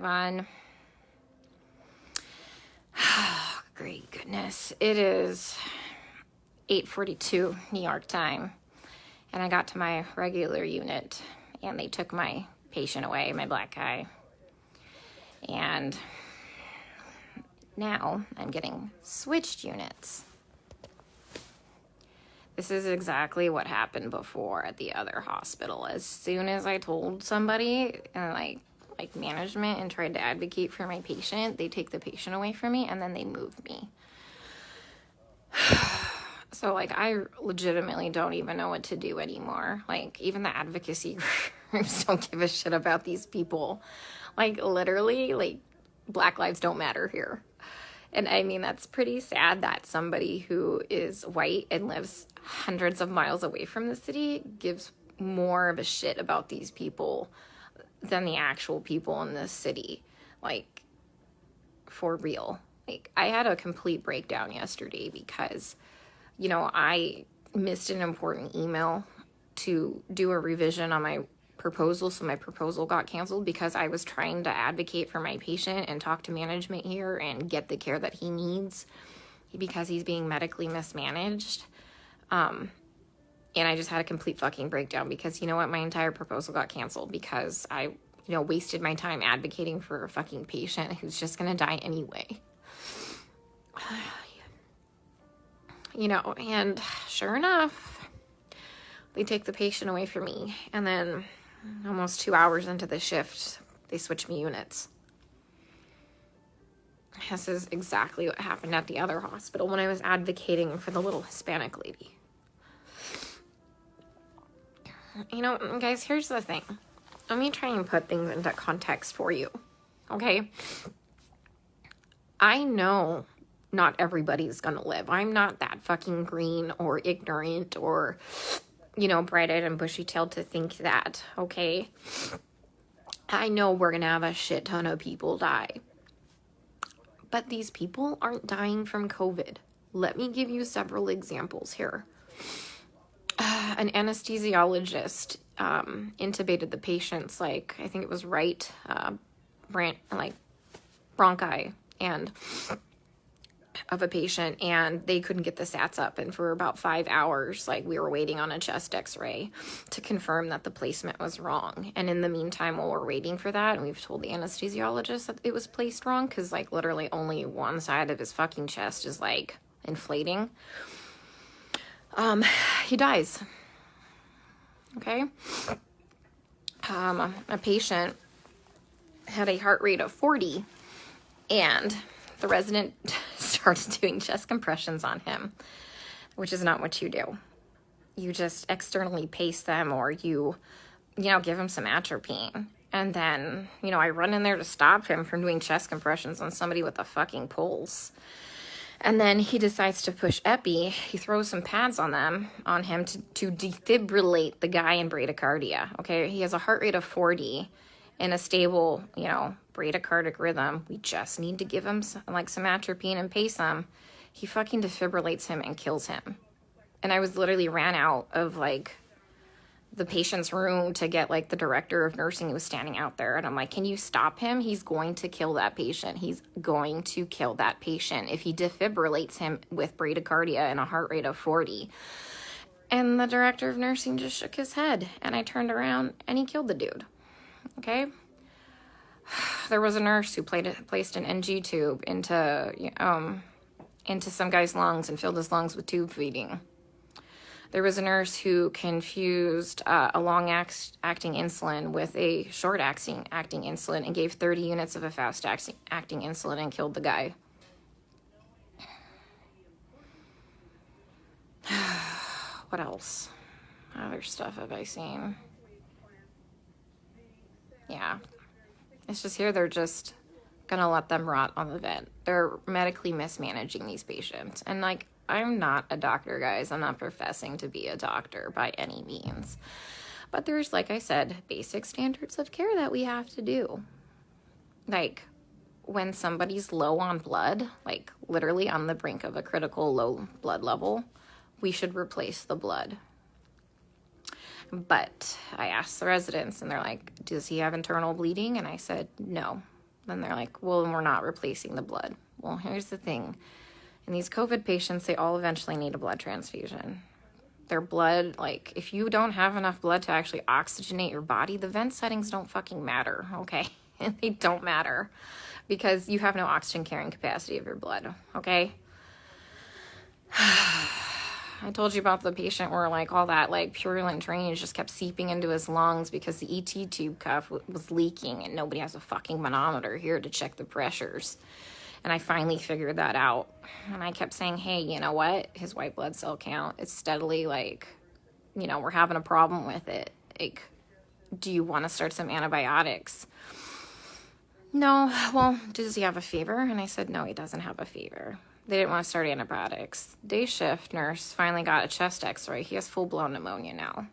on. Oh, great goodness. It is 8:42 New York time. And I got to my regular unit and they took my patient away, my black guy. And now I'm getting switched units. This is exactly what happened before at the other hospital. As soon as I told somebody, and like management, and tried to advocate for my patient, they take the patient away from me and then they move me. So like I legitimately don't even know what to do anymore. Like even the advocacy groups don't give a shit about these people. Like literally, like Black lives don't matter here. And I mean, that's pretty sad that somebody who is white and lives hundreds of miles away from the city gives more of a shit about these people than the actual people in this city. Like, for real. Like, I had a complete breakdown yesterday because, you know, I missed an important email to do a revision on my proposal, so my proposal got canceled because I was trying to advocate for my patient and talk to management here and get the care that he needs because he's being medically mismanaged. And I just had a complete fucking breakdown because, you know what, my entire proposal got canceled because I, wasted my time advocating for a fucking patient who's just gonna die anyway. And sure enough, they take the patient away from me, and then almost 2 hours into the shift, they switch me units. This is exactly what happened at the other hospital when I was advocating for the little Hispanic lady. Guys, here's the thing. Let me try and put things into context for you, okay? I know not everybody's gonna live. I'm not that fucking green or ignorant or, bright-eyed and bushy-tailed to think that, okay? I know we're gonna have a shit ton of people die. But these people aren't dying from COVID. Let me give you several examples here. An anesthesiologist intubated the patients, I think it was right, bronchi and of a patient, and they couldn't get the SATs up, and for about 5 hours, we were waiting on a chest x-ray to confirm that the placement was wrong. And in the meantime, while we're waiting for that, and we've told the anesthesiologist that it was placed wrong, because literally only one side of his fucking chest is inflating, he dies. Okay? A patient had a heart rate of 40, and the resident started doing chest compressions on him, which is not what you do. You just externally pace them, or you give him some atropine. And then, I run in there to stop him from doing chest compressions on somebody with a fucking pulse. And then he decides to push epi. He throws some pads on him to defibrillate the guy in bradycardia. Okay, he has a heart rate of 40 in a stable, bradycardic rhythm. We just need to give him some atropine and pace him. He fucking defibrillates him and kills him. And I was literally ran out of the patient's room to get the director of nursing who was standing out there. And I'm like, can you stop him? He's going to kill that patient. He's going to kill that patient if he defibrillates him with bradycardia and a heart rate of 40. And the director of nursing just shook his head. And I turned around and he killed the dude. Okay? There was a nurse who placed an NG tube into some guy's lungs and filled his lungs with tube feeding. There was a nurse who confused a long-acting insulin with a short-acting insulin and gave 30 units of a fast-acting insulin and killed the guy. What else? Other stuff have I seen? Yeah. It's just here they're just gonna let them rot on the vent. They're medically mismanaging these patients. And I'm not a doctor, guys. I'm not professing to be a doctor by any means. But there's, like I said, basic standards of care that we have to do. When somebody's low on blood, literally on the brink of a critical low blood level, we should replace the blood. But I asked the residents, and they're like, does he have internal bleeding? And I said, no. Then they're like, well, we're not replacing the blood. Well, here's the thing. In these COVID patients, they all eventually need a blood transfusion. Their blood, like, if you don't have enough blood to actually oxygenate your body, the vent settings don't fucking matter, okay? They don't matter because you have no oxygen carrying capacity of your blood, okay? I told you about the patient where, like, all that, like, purulent drainage just kept seeping into his lungs because the ET tube cuff was leaking and nobody has a fucking manometer here to check the pressures. And I finally figured that out. And I kept saying, hey, you know what? His white blood cell count is steadily, like, you know, we're having a problem with it. Like, do you want to start some antibiotics? No. Well, does he have a fever? And I said, no, he doesn't have a fever. They didn't want to start antibiotics. Day shift nurse finally got a chest x-ray. He has full-blown pneumonia now.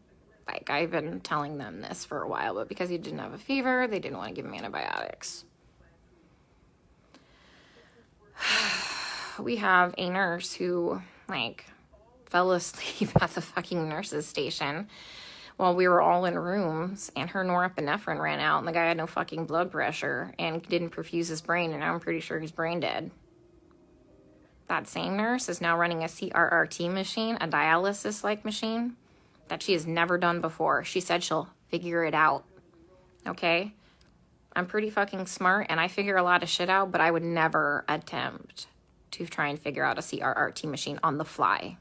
Like, I've been telling them this for a while, but because he didn't have a fever, they didn't want to give him antibiotics. We have a nurse who, like, fell asleep at the fucking nurse's station while we were all in rooms, and her norepinephrine ran out, and the guy had no fucking blood pressure and didn't perfuse his brain, and I'm pretty sure he's brain dead. That same nurse is now running a CRRT machine, a dialysis-like machine, that she has never done before. She said she'll figure it out, okay? I'm pretty fucking smart, and I figure a lot of shit out, but I would never attempt to try and figure out a CRRT machine on the fly.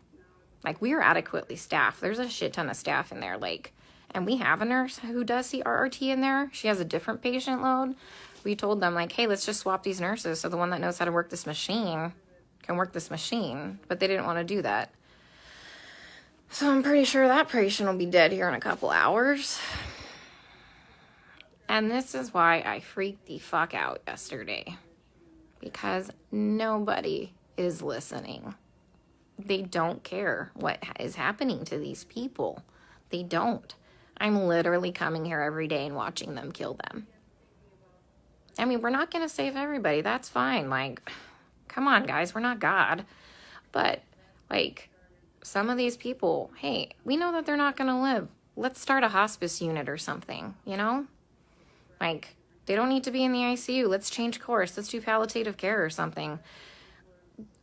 Like, we are adequately staffed. There's a shit ton of staff in there, like, and we have a nurse who does CRRT in there. She has a different patient load. We told them, like, hey, let's just swap these nurses so the one that knows how to work this machine can work this machine, but they didn't want to do that. So I'm pretty sure that patient will be dead here in a couple hours. And this is why I freaked the fuck out yesterday. Because nobody is listening. They don't care what is happening to these people. They don't. I'm literally coming here every day and watching them kill them. I mean, we're not going to save everybody. That's fine. Like, come on, guys. We're not God. But, like, some of these people, hey, we know that they're not going to live. Let's start a hospice unit or something, you know? Like, they don't need to be in the ICU. Let's change course. Let's do palliative care or something.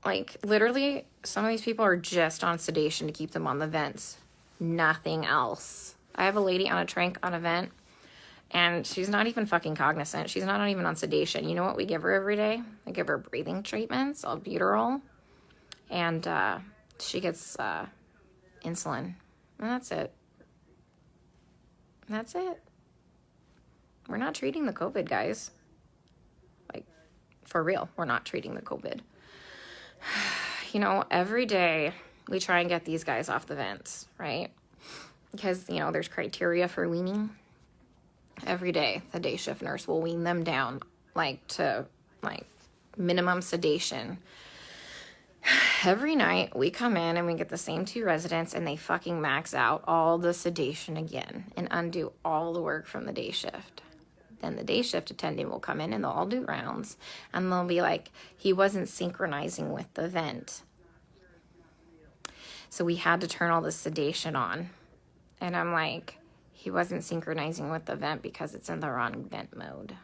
Like, literally, some of these people are just on sedation to keep them on the vents. Nothing else. I have a lady on a tranq on a vent, and she's not even fucking cognizant. She's not even on sedation. You know what we give her every day? We give her breathing treatments, albuterol, and she gets insulin. And that's it. That's it. We're not treating the COVID, guys. Like, for real, we're not treating the COVID. You know, every day we try and get these guys off the vents, right? Because, you know, there's criteria for weaning. Every day, the day shift nurse will wean them down, like, to, like, minimum sedation. Every night we come in and we get the same 2 residents, and they fucking max out all the sedation again and undo all the work from the day shift. Then the day shift attendant will come in and they'll all do rounds, and they'll be like, he wasn't synchronizing with the vent. So we had to turn all the sedation on. And I'm like, he wasn't synchronizing with the vent because it's in the wrong vent mode.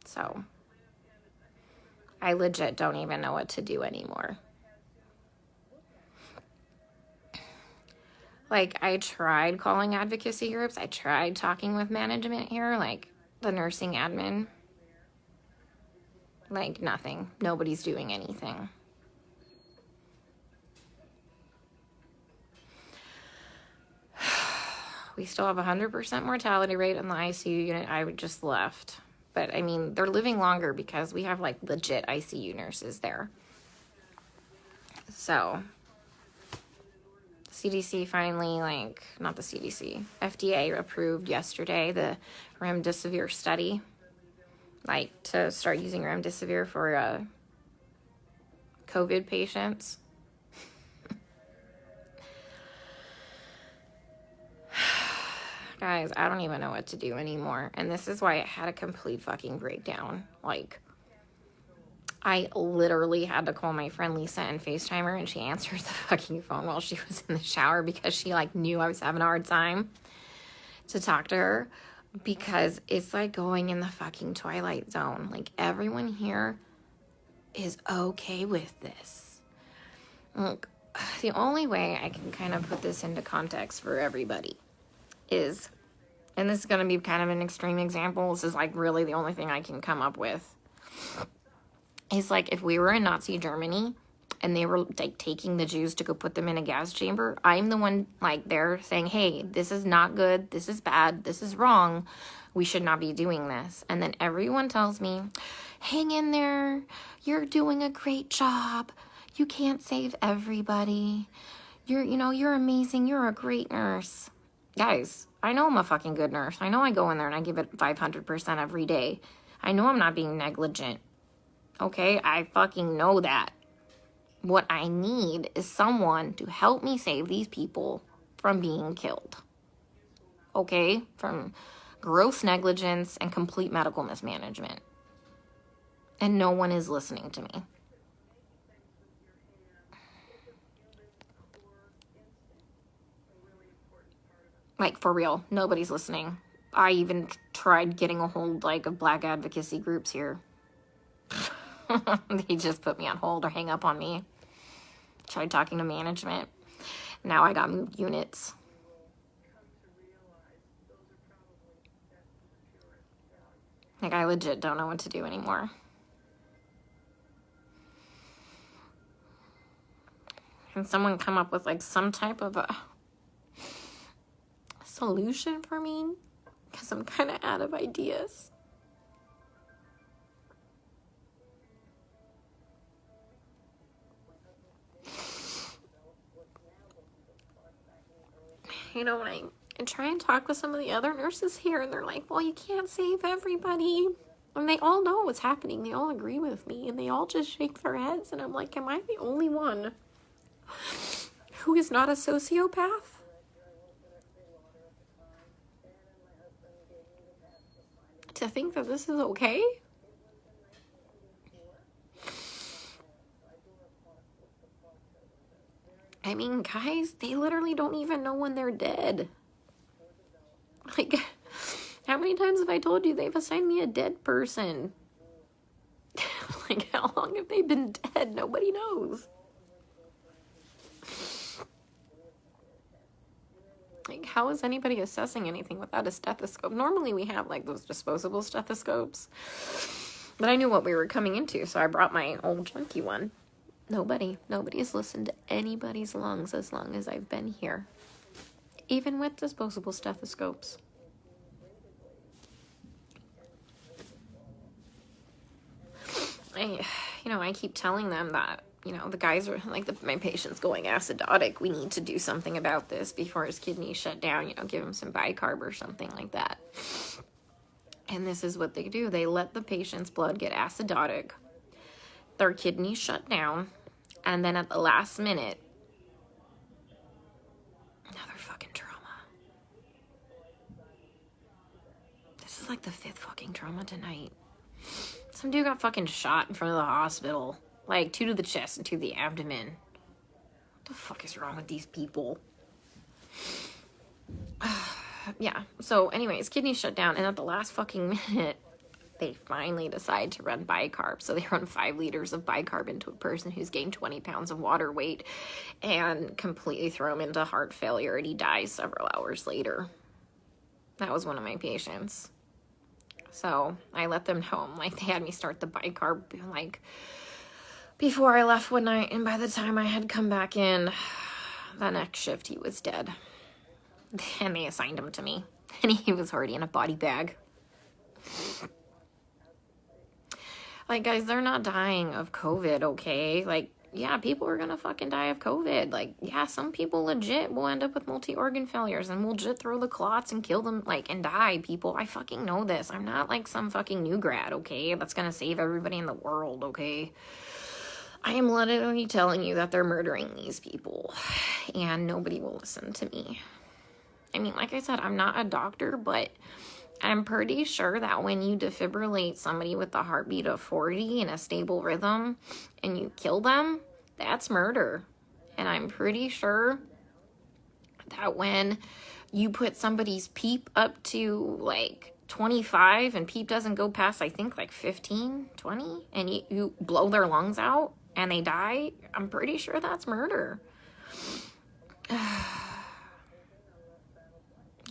So I legit don't even know what to do anymore. Like, I tried calling advocacy groups. I tried talking with management here, like the nursing admin. Like, nothing. Nobody's doing anything. We still have 100% mortality rate in the ICU unit. I just left. But, I mean, they're living longer because we have, like, legit ICU nurses there. So, CDC finally, like, not the CDC, FDA approved yesterday the remdesivir study, like, to start using remdesivir for COVID patients. Guys, I don't even know what to do anymore. And this is why it had a complete fucking breakdown. Like, I literally had to call my friend Lisa and FaceTime her, and she answered the fucking phone while she was in the shower because she like knew I was having a hard time to talk to her, because it's like going in the fucking Twilight Zone. Like, everyone here is okay with this. Look, the only way I can kind of put this into context for everybody is, and this is going to be kind of an extreme example, this is like really the only thing I can come up with, is like if we were in Nazi Germany and they were like taking the Jews to go put them in a gas chamber, I'm the one like there saying, hey, this is not good, this is bad, this is wrong, we should not be doing this. And then everyone tells me, hang in there, you're doing a great job, you can't save everybody, you're amazing, you're a great nurse. Guys, I know I'm a fucking good nurse. I know I go in there and I give it 500% every day. I know I'm not being negligent. Okay, I fucking know that. What I need is someone to help me save these people from being killed. Okay? From gross negligence and complete medical mismanagement. And no one is listening to me. Like, for real, nobody's listening. I even tried getting a hold, like, of black advocacy groups here. They just put me on hold or hang up on me. Tried talking to management. Now I got moved units. Like, I legit don't know what to do anymore. Can someone come up with, like, some type of a solution for me? Because I'm kind of out of ideas. When I try and talk with some of the other nurses here, and they're like, well, you can't save everybody. And they all know what's happening. They all agree with me, and they all just shake their heads. And I'm like, am I the only one who is not a sociopath? To think that this is okay? I mean, guys, they literally don't even know when they're dead. Like, how many times have I told you they've assigned me a dead person? Like, how long have they been dead? Nobody knows. Like, how is anybody assessing anything without a stethoscope? Normally we have, like, those disposable stethoscopes. But I knew what we were coming into, so I brought my old junky one. Nobody has listened to anybody's lungs as long as I've been here. Even with disposable stethoscopes. I keep telling them that, the guys are like, my patient's going acidotic. We need to do something about this before his kidneys shut down, give him some bicarb or something like that. And this is what they do. They let the patient's blood get acidotic. Their kidneys shut down. And then at the last minute, another fucking trauma. This is like the 5th fucking trauma tonight. Some dude got fucking shot in front of the hospital. Like, 2 to the chest and 2 to the abdomen. What the fuck is wrong with these people? Yeah, so anyways, kidneys shut down. And at the last fucking minute, they finally decide to run bicarb. So they run 5 liters of bicarb into a person who's gained 20 pounds of water weight and completely throw him into heart failure, and he dies several hours later. That was one of my patients. So I let them know, like, they had me start the bicarb, like, before I left one night, and by the time I had come back in, the next shift, he was dead. And they assigned him to me, and he was already in a body bag. Like, guys, they're not dying of COVID, okay? Like, yeah, people are gonna fucking die of COVID. Like, yeah, some people legit will end up with multi-organ failures and will legit throw the clots and kill them, like, and die, people. I fucking know this. I'm not, like, some fucking new grad, okay? That's gonna save everybody in the world, okay? I am literally telling you that they're murdering these people, and nobody will listen to me. I mean, like I said, I'm not a doctor, but I'm pretty sure that when you defibrillate somebody with a heartbeat of 40 in a stable rhythm and you kill them, that's murder. And I'm pretty sure that when you put somebody's PEEP up to like 25 and PEEP doesn't go past, I think, like 15, 20, and you blow their lungs out and they die, I'm pretty sure that's murder.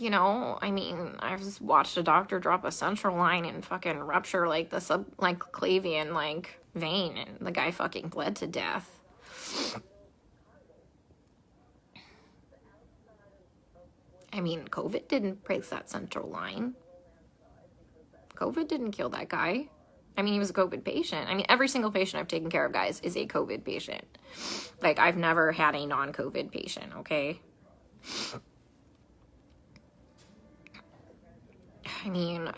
You know, I mean, I've just watched a doctor drop a central line and fucking rupture like the subclavian like vein, and the guy fucking bled to death. I mean, COVID didn't break that central line. COVID didn't kill that guy. I mean, he was a COVID patient. I mean, every single patient I've taken care of, guys, is a COVID patient. Like, I've never had a non-COVID patient, okay? I mean,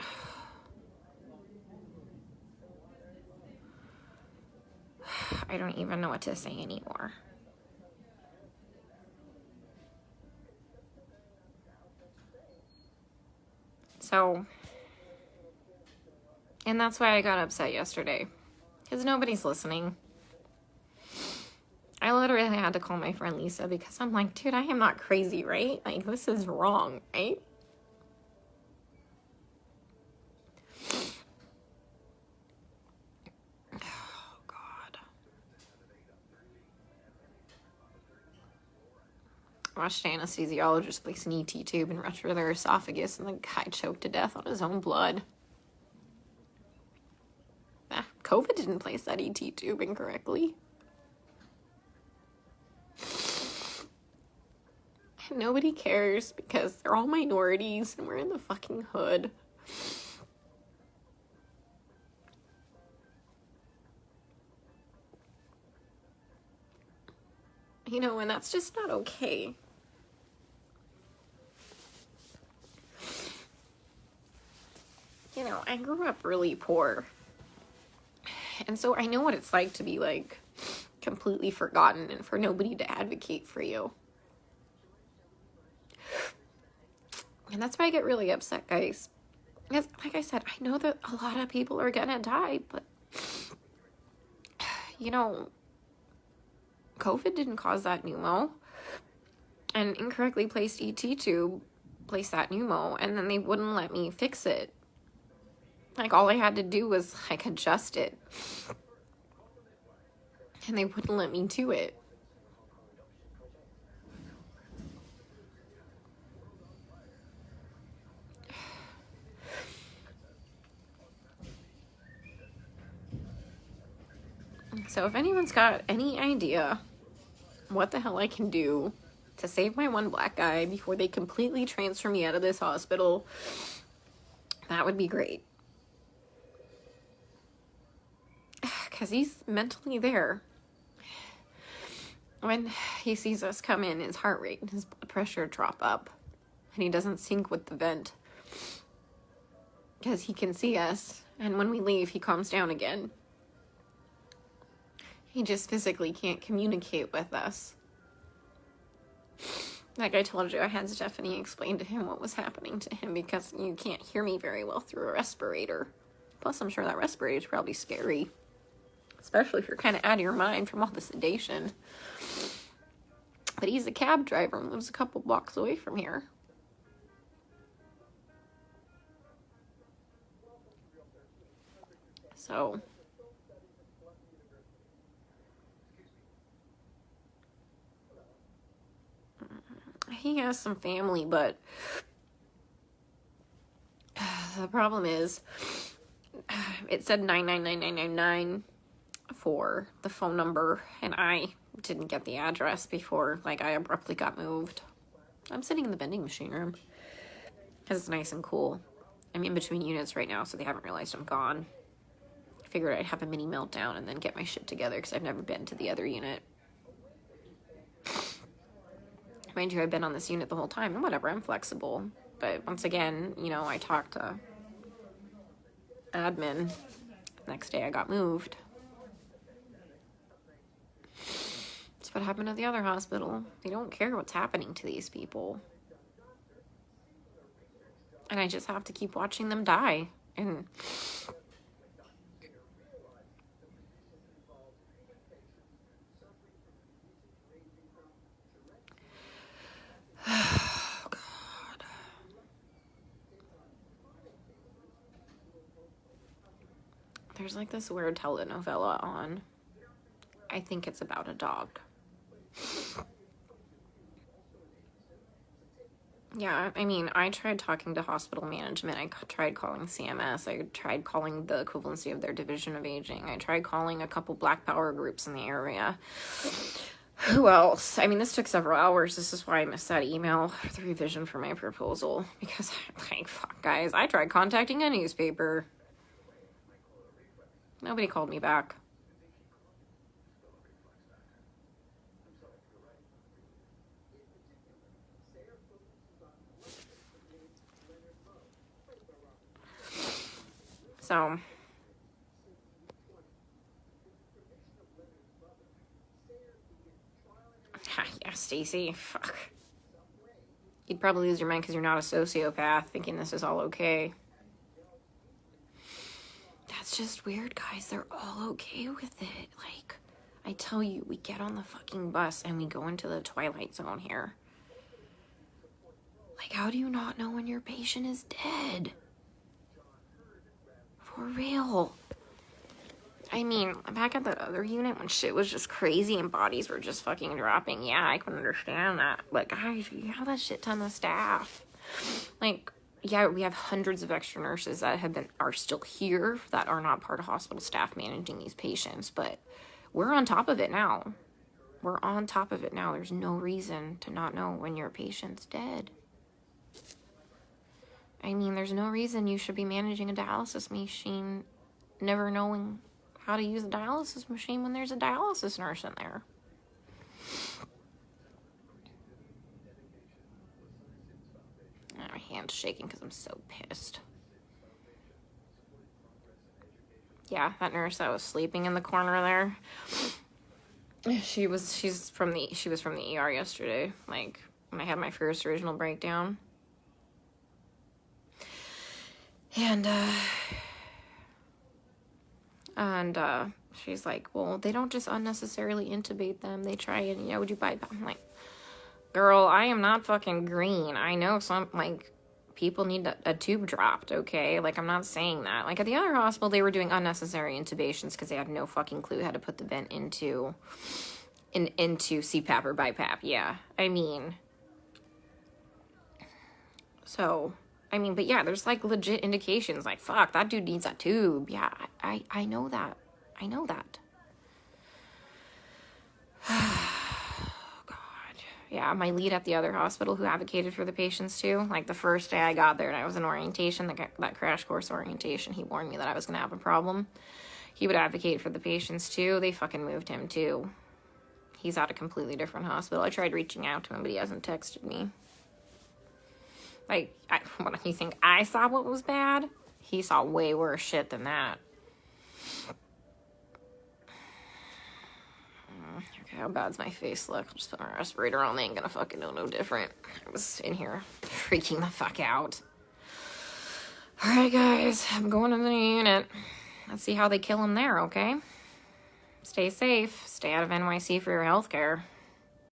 I don't even know what to say anymore. So, and that's why I got upset yesterday, because nobody's listening. I literally had to call my friend Lisa because I'm like, dude, I am not crazy, right? Like, this is wrong, right? Oh, God. I watched an anesthesiologist place an ET tube and rupture their esophagus, and the guy choked to death on his own blood. COVID didn't place that ET tube incorrectly. Nobody cares because they're all minorities and we're in the fucking hood. You know, and that's just not okay. You know, I grew up really poor. And so I know what it's like to be, like, completely forgotten and for nobody to advocate for you. And that's why I get really upset, guys. Because, like I said, I know that a lot of people are gonna die, but, you know, COVID didn't cause that pneumo. And incorrectly placed ET tube placed that pneumo, and then they wouldn't let me fix it. Like, all I had to do was, like, adjust it. And they wouldn't let me do it. So if anyone's got any idea what the hell I can do to save my one black guy before they completely transfer me out of this hospital, that would be great. Because he's mentally there. When he sees us come in, his heart rate and his blood pressure drop up. And he doesn't sync with the vent. Because he can see us. And when we leave, he calms down again. He just physically can't communicate with us. Like I told you, I had Stephanie explain to him what was happening to him because you can't hear me very well through a respirator. Plus, I'm sure that respirator is probably scary. Especially if you're kind of out of your mind from all the sedation. But he's a cab driver and lives a couple blocks away from here. So he has some family, but the problem is it said 99999 for the phone number, and I didn't get the address before, like, I abruptly got moved. I'm sitting in the vending machine room because it's nice and cool. I'm in between units right now, so they haven't realized I'm gone. I figured I'd have a mini meltdown and then get my shit together because I've never been to the other unit. Mind you, I've been on this unit the whole time, and whatever, I'm flexible. But once again, you know, I talked to admin. Next day I got moved. That's what happened at the other hospital. They don't care what's happening to these people. And I just have to keep watching them die. And oh, God. There's like this weird telenovela on. I think it's about a dog. Yeah, I mean, I tried talking to hospital management. I tried calling CMS. I tried calling the equivalency of their division of aging. I tried calling a couple Black Power groups in the area. Who else? I mean, this took several hours. This is why I missed that email for the revision for my proposal. Because, like, fuck, guys, I tried contacting a newspaper. Nobody called me back. So, yeah, Stacy, fuck. You'd probably lose your mind because you're not a sociopath thinking this is all okay. That's just weird, guys. They're all okay with it. Like, I tell you, we get on the fucking bus and we go into the Twilight Zone here. Like, how do you not know when your patient is dead? For real. I mean, back at the other unit when shit was just crazy and bodies were just fucking dropping, yeah, I can understand that. But guys, you have a shit ton of staff. Like, yeah, we have hundreds of extra nurses that are still here that are not part of hospital staff managing these patients, but we're on top of it now. We're on top of it now. There's no reason to not know when your patient's dead. I mean, there's no reason you should be managing a dialysis machine never knowing how to use a dialysis machine when there's a dialysis nurse in there. My hand's shaking because I'm so pissed. Yeah, that nurse that was sleeping in the corner there. She was from the ER yesterday, like when I had my first original breakdown. And she's like, well, they don't just unnecessarily intubate them. They try and, do bypass. I'm like, girl, I am not fucking green. I know some, like, people need a tube dropped, okay? Like, I'm not saying that. Like, at the other hospital, they were doing unnecessary intubations because they had no fucking clue how to put the vent into CPAP or BiPAP. Yeah, I mean, so... but yeah, there's, like, legit indications, like, fuck, that dude needs a tube. Yeah, I know that. I know that. God. Yeah, my lead at the other hospital who advocated for the patients, too, like, the first day I got there and I was in orientation, that crash course orientation, he warned me that I was going to have a problem. He would advocate for the patients, too. They fucking moved him, too. He's at a completely different hospital. I tried reaching out to him, but he hasn't texted me. Like, what, you think I saw what was bad? He saw way worse shit than that. Okay, how bad's my face look? I'll just put my respirator on. They ain't gonna fucking know no different. I was in here freaking the fuck out. Alright, guys. I'm going to the unit. Let's see how they kill him there, okay? Stay safe. Stay out of NYC for your healthcare.